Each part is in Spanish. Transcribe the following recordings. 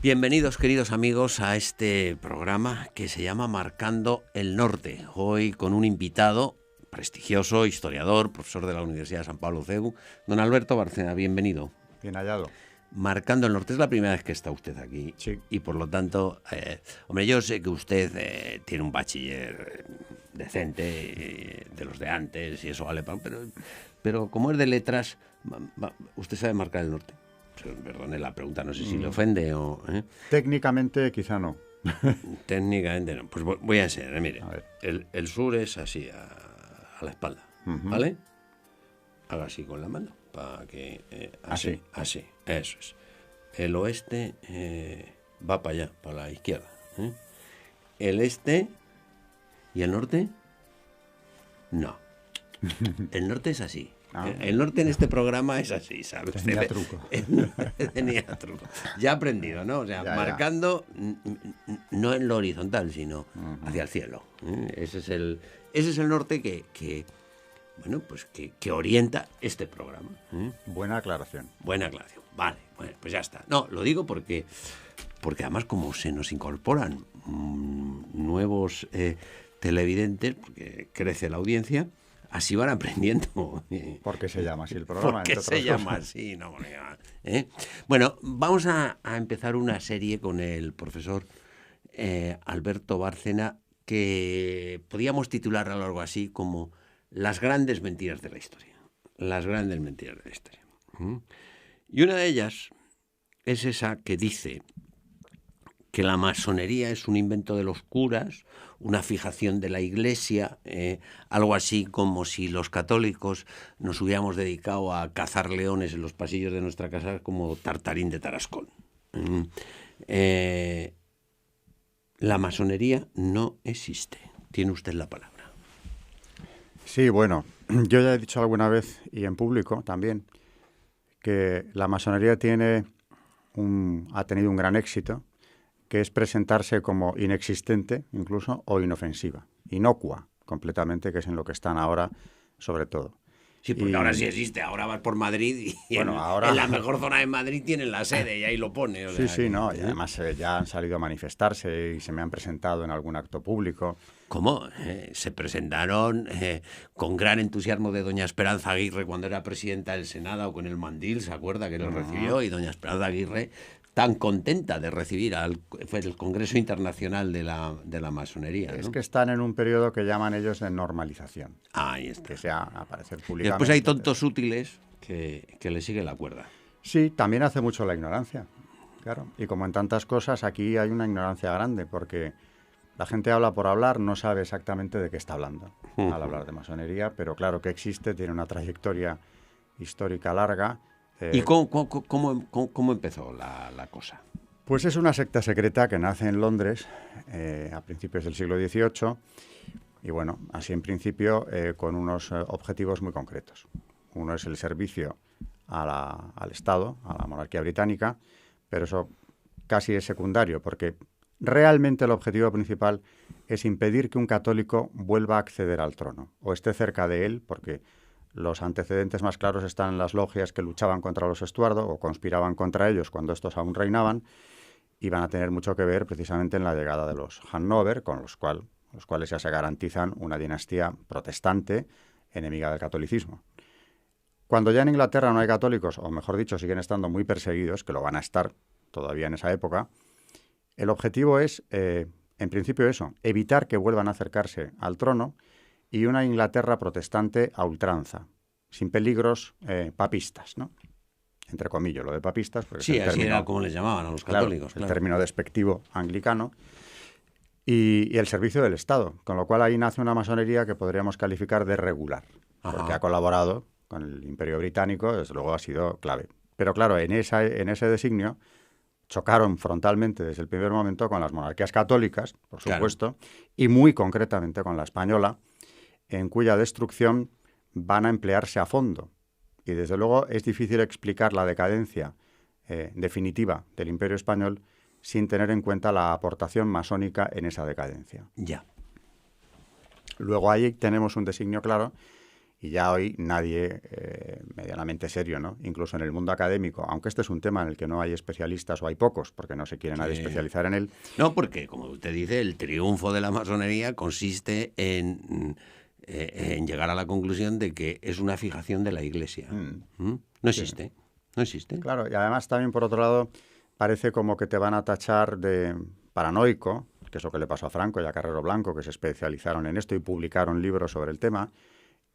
Bienvenidos, queridos amigos, a este programa que se llama Marcando el Norte. Hoy con un invitado prestigioso, historiador, profesor de la Universidad de San Pablo CEU, don Alberto Bárcena. Bienvenido. Bien hallado. Marcando el Norte, es la primera vez que está usted aquí. Sí. Y por lo tanto, hombre, yo sé que usted tiene un bachiller decente, de los de antes, y eso vale, pero como es de letras, usted sabe marcar el norte. Perdone la pregunta, no sé si le ofende o... Técnicamente quizá no. Técnicamente no. Pues voy a enseñar, mire. A ver. El sur es así, a la espalda, ¿vale? Haga así con la mano, para que... así, eso es. El oeste va para allá, para la izquierda. El este y el norte, no. El norte es así. El norte en este programa es así, ¿sabes? Tenía truco. Tenía truco. Ya ha aprendido, ¿no? O sea, ya. marcando no en lo horizontal, sino hacia el cielo. Ese es el norte que orienta este programa. Buena aclaración. Buena aclaración. Vale, bueno, pues ya está. No, lo digo porque además como se nos incorporan nuevos televidentes, porque crece la audiencia, así van aprendiendo. ¿Por qué se llama así el programa? ¿Por qué se llama así? No, Bueno, vamos a empezar una serie con el profesor Alberto Bárcena, que podíamos titular algo así como Las grandes mentiras de la historia. Las grandes mentiras de la historia. Y una de ellas es esa que dice que la masonería es un invento de los curas, una fijación de la Iglesia, algo así como si los católicos nos hubiéramos dedicado a cazar leones en los pasillos de nuestra casa como Tartarín de Tarascón. La masonería no existe. Tiene usted la palabra. Sí, bueno, yo ya he dicho alguna vez, y en público también, que la masonería ha tenido un gran éxito, que es presentarse como inexistente, incluso, o inofensiva, inocua, completamente, que es en lo que están ahora, sobre todo. Sí, porque ahora sí existe, ahora vas por Madrid y ahora... en la mejor zona de Madrid tienen la sede y ahí lo pone. O sea, sí, no, y además ya han salido a manifestarse y se me han presentado en algún acto público. ¿Cómo? Se presentaron con gran entusiasmo de doña Esperanza Aguirre cuando era presidenta del Senado con el mandil, ¿se acuerda? Que lo recibió, y doña Esperanza Aguirre tan contenta de recibir fue el Congreso Internacional de la Masonería, ¿no? Es que están en un periodo que llaman ellos de normalización. Ahí está. Que sea aparecer públicamente. Y después hay tontos útiles que le siguen la cuerda. Sí, también hace mucho la ignorancia, claro. Y como en tantas cosas, aquí hay una ignorancia grande, porque la gente habla por hablar, no sabe exactamente de qué está hablando al hablar de masonería, pero claro que existe, tiene una trayectoria histórica larga. ¿Y cómo empezó la cosa? Pues es una secta secreta que nace en Londres a principios del siglo XVIII y bueno, así en principio con unos objetivos muy concretos. Uno es el servicio al Estado, a la monarquía británica, pero eso casi es secundario porque realmente el objetivo principal es impedir que un católico vuelva a acceder al trono o esté cerca de él, porque los antecedentes más claros están en las logias que luchaban contra los Estuardo o conspiraban contra ellos cuando estos aún reinaban, y van a tener mucho que ver precisamente en la llegada de los Hannover, con los cuales ya se garantizan una dinastía protestante enemiga del catolicismo. Cuando ya en Inglaterra no hay católicos, o mejor dicho, siguen estando muy perseguidos, que lo van a estar todavía en esa época, el objetivo es, en principio eso, evitar que vuelvan a acercarse al trono y una Inglaterra protestante a ultranza, sin peligros papistas, ¿no? Entre comillas, lo de papistas. Porque sí, es el así término, era como les llamaban a los católicos. Claro, el término despectivo anglicano. Y el servicio del Estado, con lo cual ahí nace una masonería que podríamos calificar de regular, porque ha colaborado con el Imperio Británico, desde luego ha sido clave. Pero claro, en ese designio chocaron frontalmente desde el primer momento con las monarquías católicas, por supuesto, y muy concretamente con la española, en cuya destrucción van a emplearse a fondo. Y desde luego es difícil explicar la decadencia definitiva del Imperio Español sin tener en cuenta la aportación masónica en esa decadencia. Ya. Luego ahí tenemos un designio claro, Y ya hoy nadie medianamente serio, ¿no? Incluso en el mundo académico, aunque este es un tema en el que no hay especialistas o hay pocos, porque no se quiere nadie especializar en él. No, porque, como usted dice, el triunfo de la masonería consiste en llegar a la conclusión de que es una fijación de la Iglesia. No existe, sí. No existe. Claro, y además también, por otro lado, parece como que te van a tachar de paranoico, que es lo que le pasó a Franco y a Carrero Blanco, que se especializaron en esto y publicaron libros sobre el tema.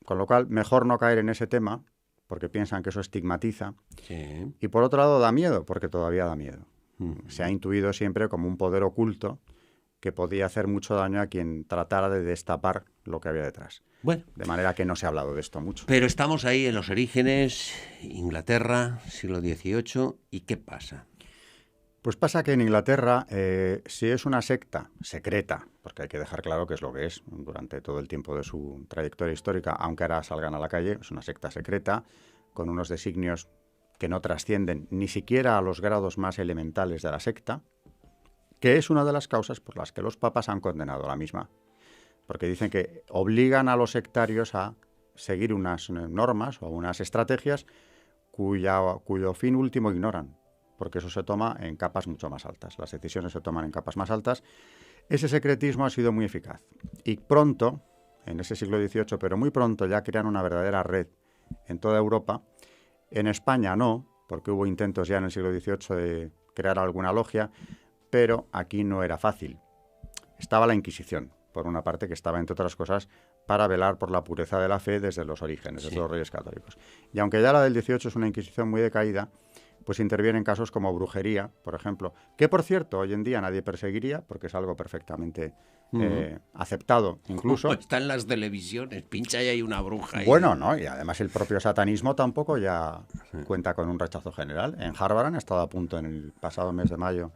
Con lo cual, mejor no caer en ese tema, porque piensan que eso estigmatiza. Sí. Y por otro lado, da miedo, porque todavía da miedo. Se ha intuido siempre como un poder oculto que podía hacer mucho daño a quien tratara de destapar lo que había detrás. Bueno. De manera que no se ha hablado de esto mucho. Pero estamos ahí en los orígenes, Inglaterra, siglo XVIII, ¿y qué pasa? Pues pasa que en Inglaterra, si es una secta secreta, porque hay que dejar claro qué es lo que es durante todo el tiempo de su trayectoria histórica, aunque ahora salgan a la calle, es una secta secreta con unos designios que no trascienden ni siquiera a los grados más elementales de la secta, que es una de las causas por las que los papas han condenado la misma. Porque dicen que obligan a los sectarios a seguir unas normas o unas estrategias cuyo fin último ignoran, porque eso se toma en capas mucho más altas. Las decisiones se toman en capas más altas. Ese secretismo ha sido muy eficaz. Y pronto, en ese siglo XVIII, pero muy pronto ya crean una verdadera red en toda Europa. En España no, porque hubo intentos ya en el siglo XVIII de crear alguna logia, pero aquí no era fácil. Estaba la Inquisición, por una parte, que estaba, entre otras cosas, para velar por la pureza de la fe desde los orígenes, desde los reyes católicos. Y aunque ya la del XVIII es una Inquisición muy decaída, pues intervienen casos como brujería, por ejemplo, que, por cierto, hoy en día nadie perseguiría, porque es algo perfectamente aceptado, incluso. Como está en las televisiones, pincha y hay una bruja. Bueno, no, y además el propio satanismo tampoco ya cuenta con un rechazo general. En Harvard han estado a punto, en el pasado mes de mayo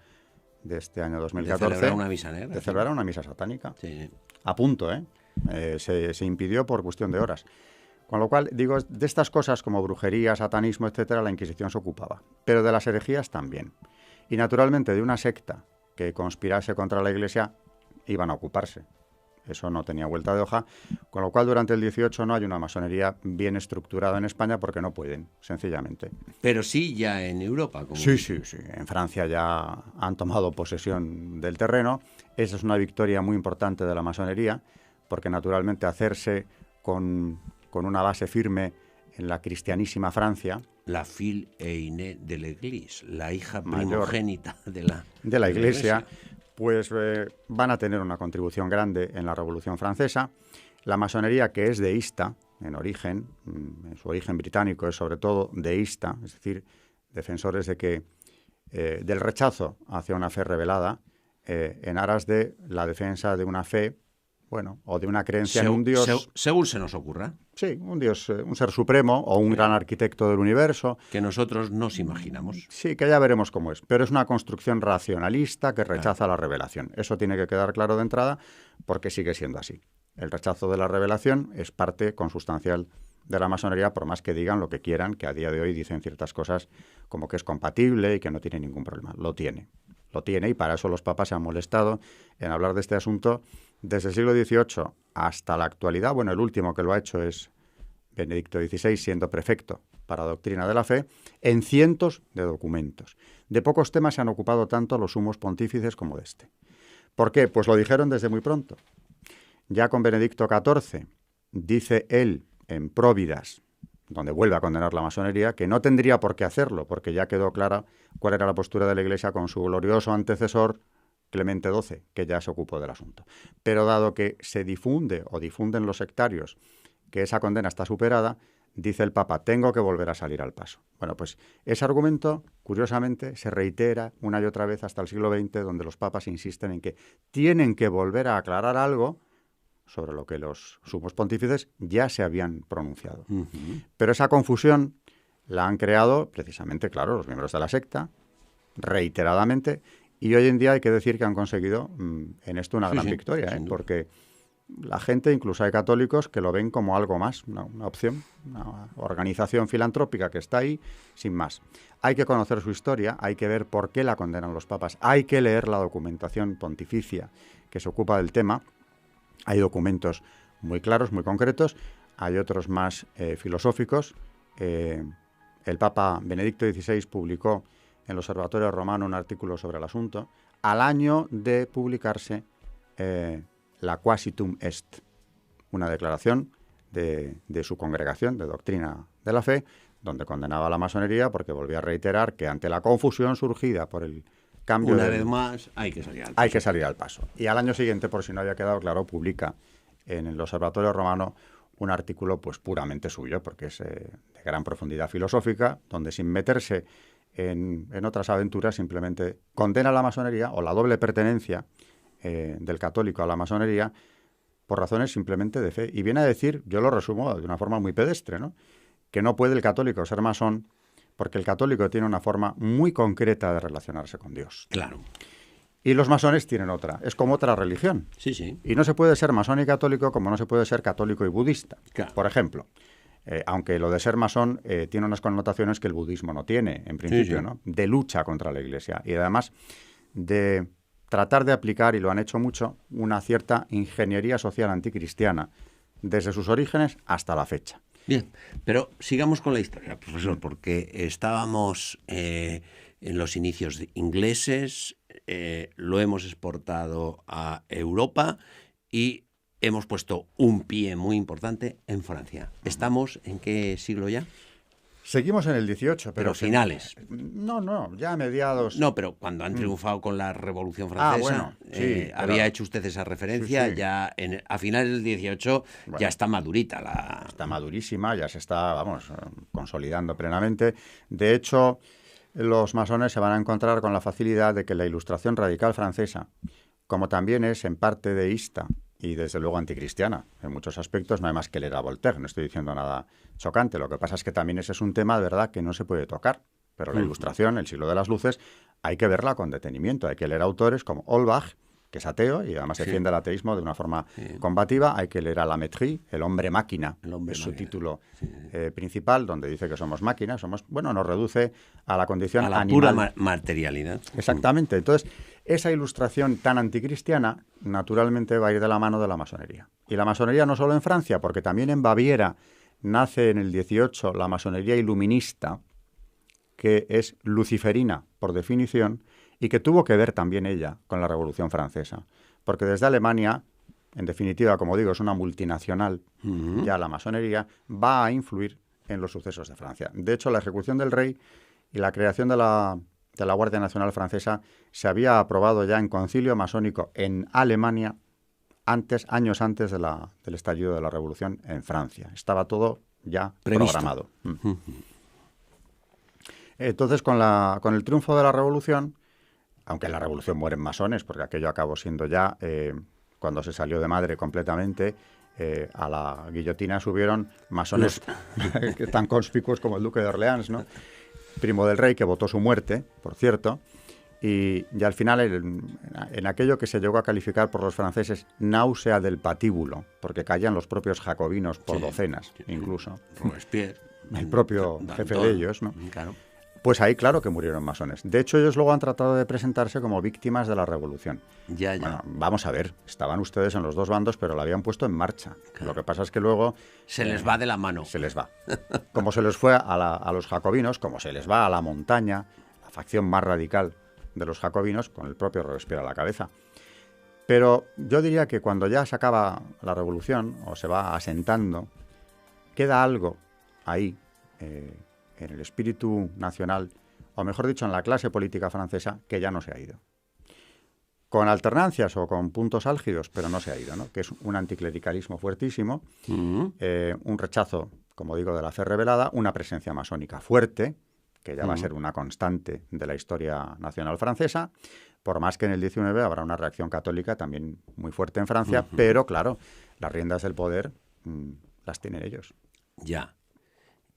de este año 2014, de celebrar una misa negra. De celebrar una misa satánica. Sí. A punto, ¿eh? Se impidió por cuestión de horas. Con lo cual, digo, de estas cosas como brujería, satanismo, etcétera, la Inquisición se ocupaba. Pero de las herejías también. Y naturalmente de una secta que conspirase contra la Iglesia iban a ocuparse. Eso no tenía vuelta de hoja. Con lo cual, durante el 18 no hay una masonería bien estructurada en España porque no pueden, sencillamente. Pero sí ya en Europa. Sí. En Francia ya han tomado posesión del terreno. Esa es una victoria muy importante de la masonería, porque naturalmente hacerse con una base firme en la cristianísima Francia. La fille aînée de l'Église, la hija primogénita de la Iglesia, pues van a tener una contribución grande en la Revolución Francesa. La masonería, que es deísta en origen, en su origen británico es sobre todo deísta, es decir, defensores de que del rechazo hacia una fe revelada en aras de la defensa de una fe, bueno, o de una creencia en un Dios. Según se nos ocurra. Sí, un Dios, un ser supremo o un gran arquitecto del universo. Que nosotros nos imaginamos. Sí, que ya veremos cómo es. Pero es una construcción racionalista que rechaza la revelación. Eso tiene que quedar claro de entrada porque sigue siendo así. El rechazo de la revelación es parte consustancial de la masonería, por más que digan lo que quieran, que a día de hoy dicen ciertas cosas como que es compatible y que no tiene ningún problema. Lo tiene, y para eso los papas se han molestado en hablar de este asunto desde el siglo XVIII hasta la actualidad. Bueno, el último que lo ha hecho es Benedicto XVI, siendo prefecto para doctrina de la fe, en cientos de documentos. De pocos temas se han ocupado tanto los sumos pontífices como de este. ¿Por qué? Pues lo dijeron desde muy pronto. Ya con Benedicto XIV, dice él en Próvidas, donde vuelve a condenar la masonería, que no tendría por qué hacerlo, porque ya quedó clara cuál era la postura de la Iglesia con su glorioso antecesor Clemente XII, que ya se ocupó del asunto. Pero dado que se difunde o difunden los sectarios que esa condena está superada, dice el Papa, tengo que volver a salir al paso. Bueno, pues ese argumento, curiosamente, se reitera una y otra vez hasta el siglo XX, donde los papas insisten en que tienen que volver a aclarar algo sobre lo que los sumos pontífices ya se habían pronunciado. Pero esa confusión la han creado precisamente, claro, los miembros de la secta, reiteradamente, y hoy en día hay que decir que han conseguido en esto una gran victoria, porque la gente, incluso hay católicos que lo ven como algo más, una opción, una organización filantrópica que está ahí, sin más. Hay que conocer su historia, hay que ver por qué la condenan los papas, hay que leer la documentación pontificia que se ocupa del tema. Hay documentos muy claros, muy concretos. hay otros más filosóficos. El Papa Benedicto XVI publicó en el Observatorio Romano un artículo sobre el asunto, al año de publicarse la Quasitum Est, una declaración de su congregación de doctrina de la fe, donde condenaba a la masonería porque volvía a reiterar que ante la confusión surgida por el cambio... Una vez más, hay que salir al paso. Hay que salir al paso. Y al año siguiente, por si no había quedado claro, publica en el Observatorio Romano un artículo pues puramente suyo, porque es de gran profundidad filosófica, donde sin meterse en otras aventuras simplemente condena a la masonería o la doble pertenencia del católico a la masonería por razones simplemente de fe. Y viene a decir, yo lo resumo de una forma muy pedestre, ¿no?, que no puede el católico ser masón porque el católico tiene una forma muy concreta de relacionarse con Dios. Claro. Y los masones tienen otra. Es como otra religión. Sí, sí. Y no se puede ser masón y católico como no se puede ser católico y budista. Claro. Por ejemplo, aunque lo de ser masón tiene unas connotaciones que el budismo no tiene, en principio, Sí, sí. ¿no? De lucha contra la Iglesia. Y además de tratar de aplicar, y lo han hecho mucho, una cierta ingeniería social anticristiana, desde sus orígenes hasta la fecha. Bien, pero sigamos con la historia, profesor, porque estábamos en los inicios ingleses, lo hemos exportado a Europa y hemos puesto un pie muy importante en Francia. ¿Estamos en qué siglo ya? Seguimos en el 18, Pero finales. No, ya a mediados... No, pero cuando han triunfado con la Revolución Francesa, bueno, sí, había hecho usted esa referencia, Sí, sí. ya a finales del 18 Bueno. ya está madurita la... Está madurísima, ya se está, consolidando plenamente. De hecho, los masones se van a encontrar con la facilidad de que la Ilustración radical francesa, como también es en parte deísta y desde luego anticristiana, en muchos aspectos, no hay más que leer a Voltaire, no estoy diciendo nada chocante. Lo que pasa es que también ese es un tema, de verdad, que no se puede tocar. Pero la Ilustración, el siglo de las luces, hay que verla con detenimiento. Hay que leer autores como Holbach, que es ateo y además defiende el ateísmo de una forma combativa. Hay que leer a Lamétrie, El hombre máquina, es su título principal, donde dice que somos máquinas, nos reduce a la condición a la animal. pura materialidad. Exactamente. Entonces, esa ilustración tan anticristiana, naturalmente va a ir de la mano de la masonería. Y la masonería no solo en Francia, porque también en Baviera nace en el 18 la masonería iluminista, que es luciferina por definición, y que tuvo que ver también ella con la Revolución Francesa. Porque desde Alemania, en definitiva, como digo, es una multinacional, ya la masonería va a influir en los sucesos de Francia. De hecho, la ejecución del rey y la creación de la Guardia Nacional Francesa se había aprobado ya en concilio masónico en Alemania años antes del estallido de la Revolución en Francia. Estaba todo ya programado. Entonces, con el triunfo de la Revolución, aunque en la Revolución mueren masones, porque aquello acabó siendo ya, cuando se salió de madre completamente, a la guillotina subieron masones tan conspicuos como el duque de Orleans, ¿no?, primo del rey, que votó su muerte, por cierto, y al final en aquello que se llegó a calificar por los franceses náusea del patíbulo, porque caían los propios jacobinos por docenas, incluso. Robespierre. El propio jefe de ellos, ¿no? Claro. Pues ahí claro que murieron masones. De hecho, ellos luego han tratado de presentarse como víctimas de la revolución. Ya. Bueno, vamos a ver, estaban ustedes en los dos bandos, pero la habían puesto en marcha. Claro. Lo que pasa es que luego... Se les va de la mano. Se les va. Como se les fue a los jacobinos, como se les va a la montaña, la facción más radical de los jacobinos, con el propio Robespierre a la cabeza. Pero yo diría que cuando ya se acaba la revolución, o se va asentando, queda algo ahí, en el espíritu nacional, o mejor dicho, en la clase política francesa, que ya no se ha ido. Con alternancias o con puntos álgidos, pero no se ha ido, ¿no? Que es un anticlericalismo fuertísimo, un rechazo, como digo, de la fe revelada, una presencia masónica fuerte, que ya va a ser una constante de la historia nacional francesa, por más que en el 19 habrá una reacción católica también muy fuerte en Francia, pero claro, las riendas del poder las tienen ellos. Ya.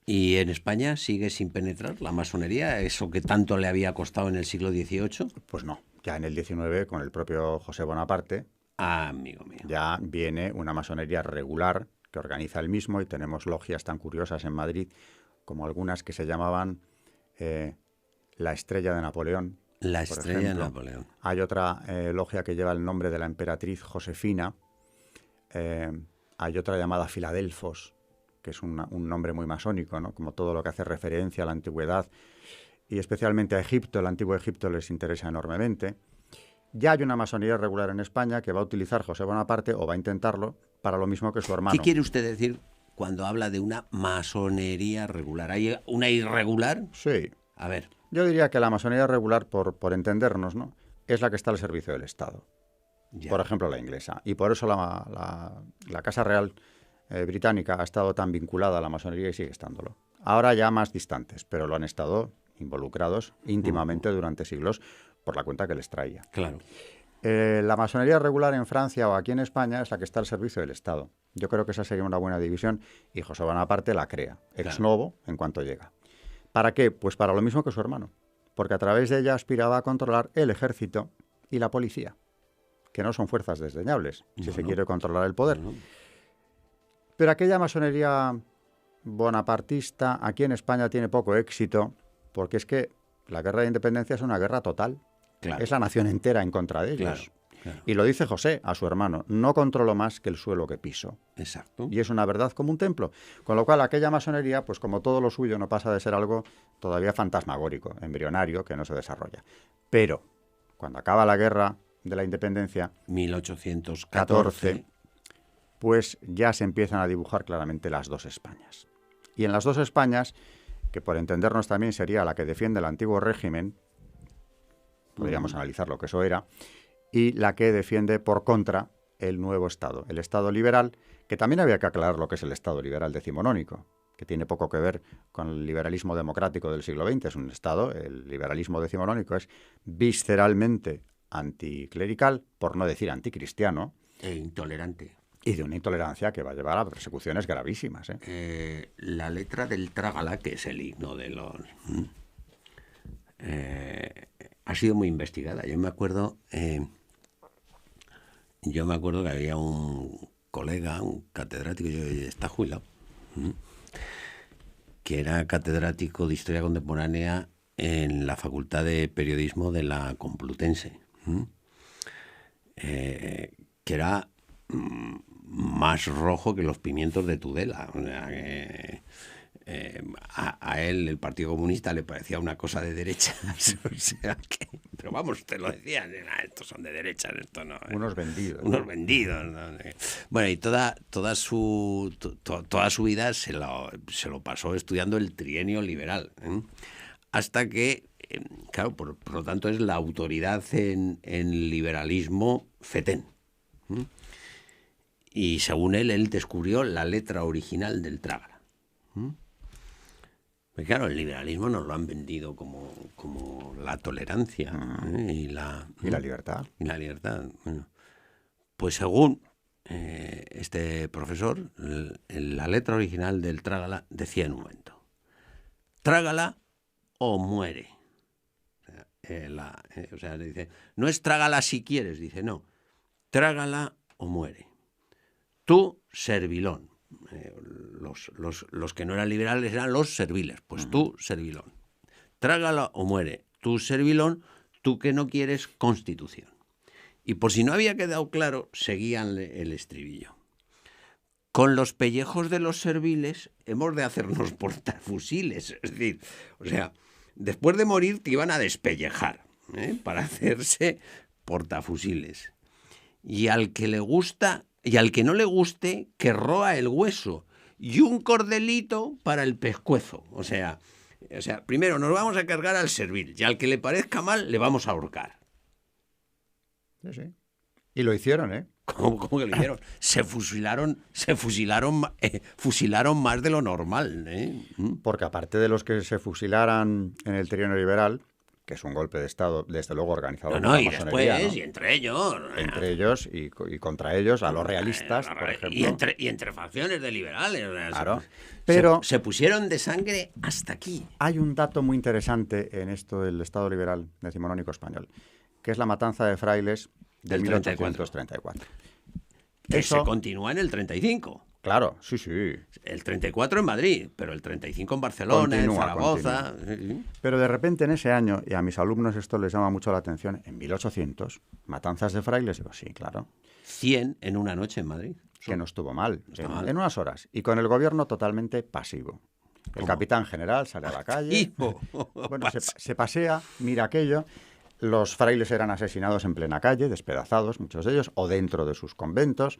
¿Y en España sigue sin penetrar la masonería, eso que tanto le había costado en el siglo XVIII? Pues no, ya en el 19, con el propio José Bonaparte, amigo mío, ya viene una masonería regular que organiza él mismo, y tenemos logias tan curiosas en Madrid como algunas que se llamaban la Estrella de Napoleón. La Estrella de Napoleón. Hay otra logia que lleva el nombre de la emperatriz Josefina, hay otra llamada Filadelfos, que es un nombre muy masónico, ¿no? Como todo lo que hace referencia a la antigüedad, y especialmente a Egipto, el antiguo Egipto les interesa enormemente. Ya hay una masonería regular en España que va a utilizar José Bonaparte, o va a intentarlo, para lo mismo que su hermano. ¿Qué quiere usted decir cuando habla de una masonería regular? ¿Hay una irregular? Sí. A ver. Yo diría que la masonería regular, por entendernos, ¿no?, es la que está al servicio del Estado. Ya. Por ejemplo, la inglesa. Y por eso la Casa Real británica ha estado tan vinculada a la masonería y sigue estándolo. Ahora ya más distantes, pero lo han estado involucrados íntimamente durante siglos por la cuenta que les traía. Claro. La masonería regular en Francia o aquí en España es la que está al servicio del Estado. Yo creo que esa sería una buena división y José Bonaparte la crea, ex novo, en cuanto llega. ¿Para qué? Pues para lo mismo que su hermano, porque a través de ella aspiraba a controlar el ejército y la policía, que no son fuerzas desdeñables si se quiere controlar el poder. Pero aquella masonería bonapartista aquí en España tiene poco éxito, porque es que la guerra de independencia es una guerra total. Claro. Es la nación entera en contra de ellos. Claro. Y lo dice José a su hermano: no controlo más que el suelo que piso. Exacto. Y es una verdad como un templo. Con lo cual, aquella masonería, pues como todo lo suyo, no pasa de ser algo todavía fantasmagórico, embrionario, que no se desarrolla. Pero, cuando acaba la guerra de la independencia, 1814, pues ya se empiezan a dibujar claramente las dos Españas. Y en las dos Españas, que por entendernos también sería la que defiende el antiguo régimen, podríamos analizar lo que eso era, y la que defiende por contra el nuevo Estado, el Estado liberal, que también había que aclarar lo que es el Estado liberal decimonónico, que tiene poco que ver con el liberalismo democrático del siglo XX. Es un Estado, el liberalismo decimonónico es visceralmente anticlerical, por no decir anticristiano. E intolerante. Y de una intolerancia que va a llevar a persecuciones gravísimas. La letra del Trágala, que es el himno de los... ha sido muy investigada. Yo me acuerdo que había un colega, un catedrático, está jubilado, que era catedrático de Historia Contemporánea en la Facultad de Periodismo de la Complutense, que era más rojo que los pimientos de Tudela. O sea, a él el Partido Comunista le parecía una cosa de derechas. O sea que, pero vamos, usted lo decía, estos son de derechas, esto no. Unos vendidos. Unos vendidos. ¿No? Bueno, y toda su vida se lo pasó estudiando el trienio liberal, hasta que, claro, por lo tanto es la autoridad en liberalismo fetén. Y según él descubrió la letra original del Trágala. Pues claro, el liberalismo nos lo han vendido como la tolerancia y la libertad. Y la libertad. Bueno, pues según este profesor, la letra original del Trágala decía en un momento: trágala o muere. O sea, dice, no es trágala si quieres, dice, no, trágala o muere. Tú, servilón. Los que no eran liberales eran los serviles. Pues tú, servilón. Trágala o muere. Tú, servilón, tú que no quieres constitución. Y por si no había quedado claro, seguían el estribillo. Con los pellejos de los serviles hemos de hacernos portafusiles. Es decir, o sea, después de morir te iban a despellejar, para hacerse portafusiles. Y al que le gusta... Y al que no le guste, que roa el hueso. Y un cordelito para el pescuezo. O sea, primero nos vamos a cargar al servil. Y al que le parezca mal, le vamos a ahorcar. Sí. Y lo hicieron, ¿eh? ¿Cómo que lo hicieron? Se fusilaron más de lo normal, ¿eh? Porque aparte de los que se fusilaran en el trienio liberal, que es un golpe de Estado, desde luego organizado por la masonería, después, y entre ellos. Entre ellos y contra ellos, a los realistas, por ejemplo. Y entre facciones de liberales. Claro. Pero se pusieron de sangre hasta aquí. Hay un dato muy interesante en esto del Estado liberal decimonónico español, que es la matanza de frailes de 1834. Que se continúa en el 35. Claro, sí. El 34 en Madrid, pero el 35 en Barcelona, en Zaragoza. Continúa. Pero de repente en ese año, y a mis alumnos esto les llama mucho la atención, en 1800, matanzas de frailes, digo, sí, claro. 100 en una noche en Madrid. que no estuvo mal, está mal. En unas horas, y con el gobierno totalmente pasivo. El capitán general sale a la calle, bueno, se pasea, mira aquello. Los frailes eran asesinados en plena calle, despedazados, muchos de ellos, o dentro de sus conventos.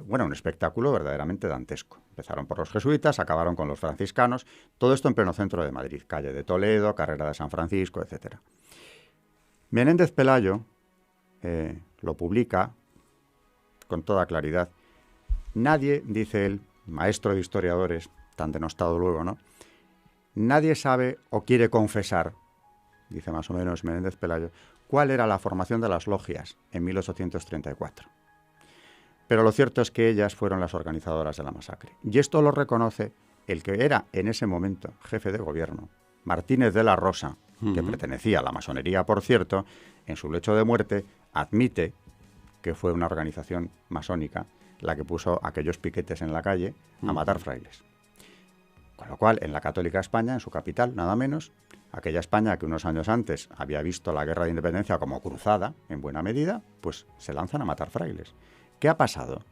Bueno, un espectáculo verdaderamente dantesco. Empezaron por los jesuitas, acabaron con los franciscanos, todo esto en pleno centro de Madrid, calle de Toledo, carrera de San Francisco, etc. Menéndez Pelayo lo publica con toda claridad. Nadie, dice él, maestro de historiadores, tan denostado luego, ¿no? Nadie sabe o quiere confesar, dice más o menos Menéndez Pelayo, cuál era la formación de las logias en 1834. Pero lo cierto es que ellas fueron las organizadoras de la masacre. Y esto lo reconoce el que era en ese momento jefe de gobierno, Martínez de la Rosa, que pertenecía a la masonería, por cierto, en su lecho de muerte admite que fue una organización masónica la que puso aquellos piquetes en la calle a matar frailes. Con lo cual, en la católica España, en su capital, nada menos, aquella España que unos años antes había visto la guerra de independencia como cruzada, en buena medida, pues se lanzan a matar frailes. ¿Qué ha pasado?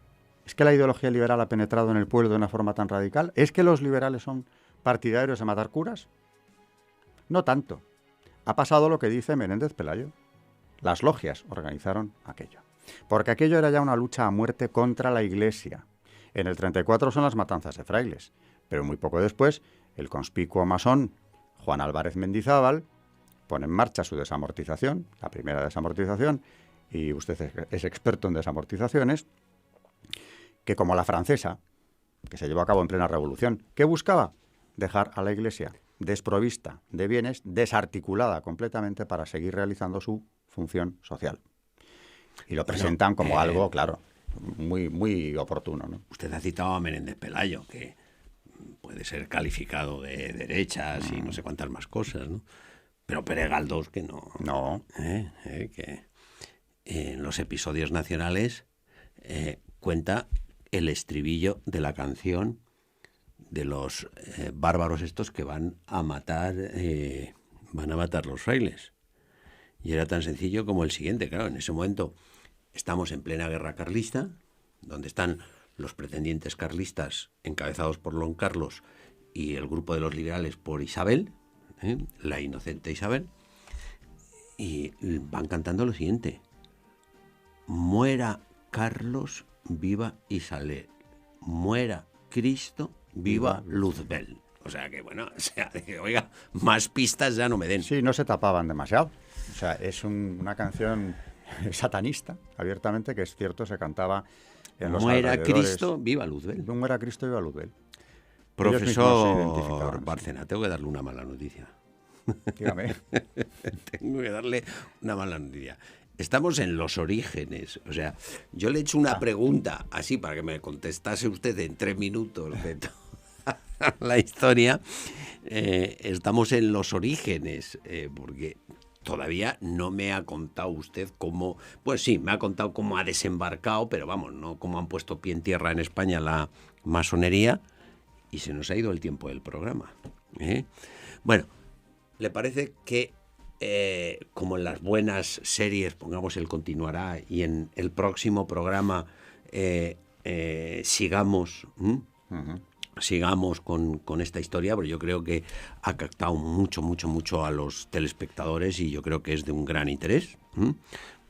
¿Es que la ideología liberal ha penetrado en el pueblo de una forma tan radical? ¿Es que los liberales son partidarios de matar curas? No tanto. Ha pasado lo que dice Menéndez Pelayo. Las logias organizaron aquello. Porque aquello era ya una lucha a muerte contra la Iglesia. En el 34 son las matanzas de frailes, pero muy poco después el conspicuo masón Juan Álvarez Mendizábal pone en marcha su desamortización, la primera desamortización, y usted es experto en desamortizaciones, que como la francesa, que se llevó a cabo en plena revolución, ¿qué buscaba? Dejar a la Iglesia desprovista de bienes, desarticulada completamente para seguir realizando su función social. Y lo presentan como algo, claro, muy, muy oportuno, ¿no? Usted ha citado a Menéndez Pelayo, que puede ser calificado de derechas y no sé cuántas más cosas, ¿no? Pero Pere Galdós, que no. No. Que en los episodios nacionales cuenta el estribillo de la canción de los bárbaros estos que van a matar los frailes. Y era tan sencillo como el siguiente, claro, en ese momento estamos en plena guerra carlista, donde están los pretendientes carlistas encabezados por Don Carlos y el grupo de los liberales por Isabel, la inocente Isabel, y van cantando lo siguiente: muera Carlos, viva Isabel, muera Cristo, viva Luzbel. O sea que, bueno, oiga, más pistas ya no me den. Sí, no se tapaban demasiado. O sea, es una canción satanista, abiertamente, que es cierto, se cantaba en los muera alrededores. Cristo, viva Luzbel. Muera Cristo, viva Luzbel. Profesor Bárcena, tengo que darle una mala noticia. Dígame. Tengo que darle una mala noticia. Estamos en los orígenes. O sea, yo le he hecho una pregunta así para que me contestase usted en 3 minutos de toda la historia. Estamos en los orígenes, porque todavía no me ha contado usted cómo. Pues sí, me ha contado cómo ha desembarcado, pero vamos, no cómo han puesto pie en tierra en España la masonería, y se nos ha ido el tiempo del programa. Bueno, ¿le parece que como en las buenas series, pongamos el continuará, y en el próximo programa sigamos con esta historia? Porque yo creo que ha captado mucho a los telespectadores y yo creo que es de un gran interés.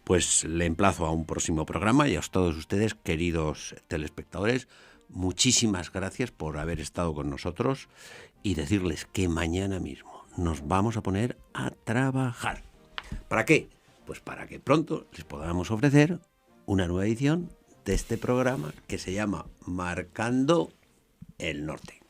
Pues le emplazo a un próximo programa, y a todos ustedes, queridos telespectadores, muchísimas gracias por haber estado con nosotros, y decirles que mañana mismo nos vamos a poner a trabajar. ¿Para qué? Pues para que pronto les podamos ofrecer una nueva edición de este programa que se llama Marcando el Norte.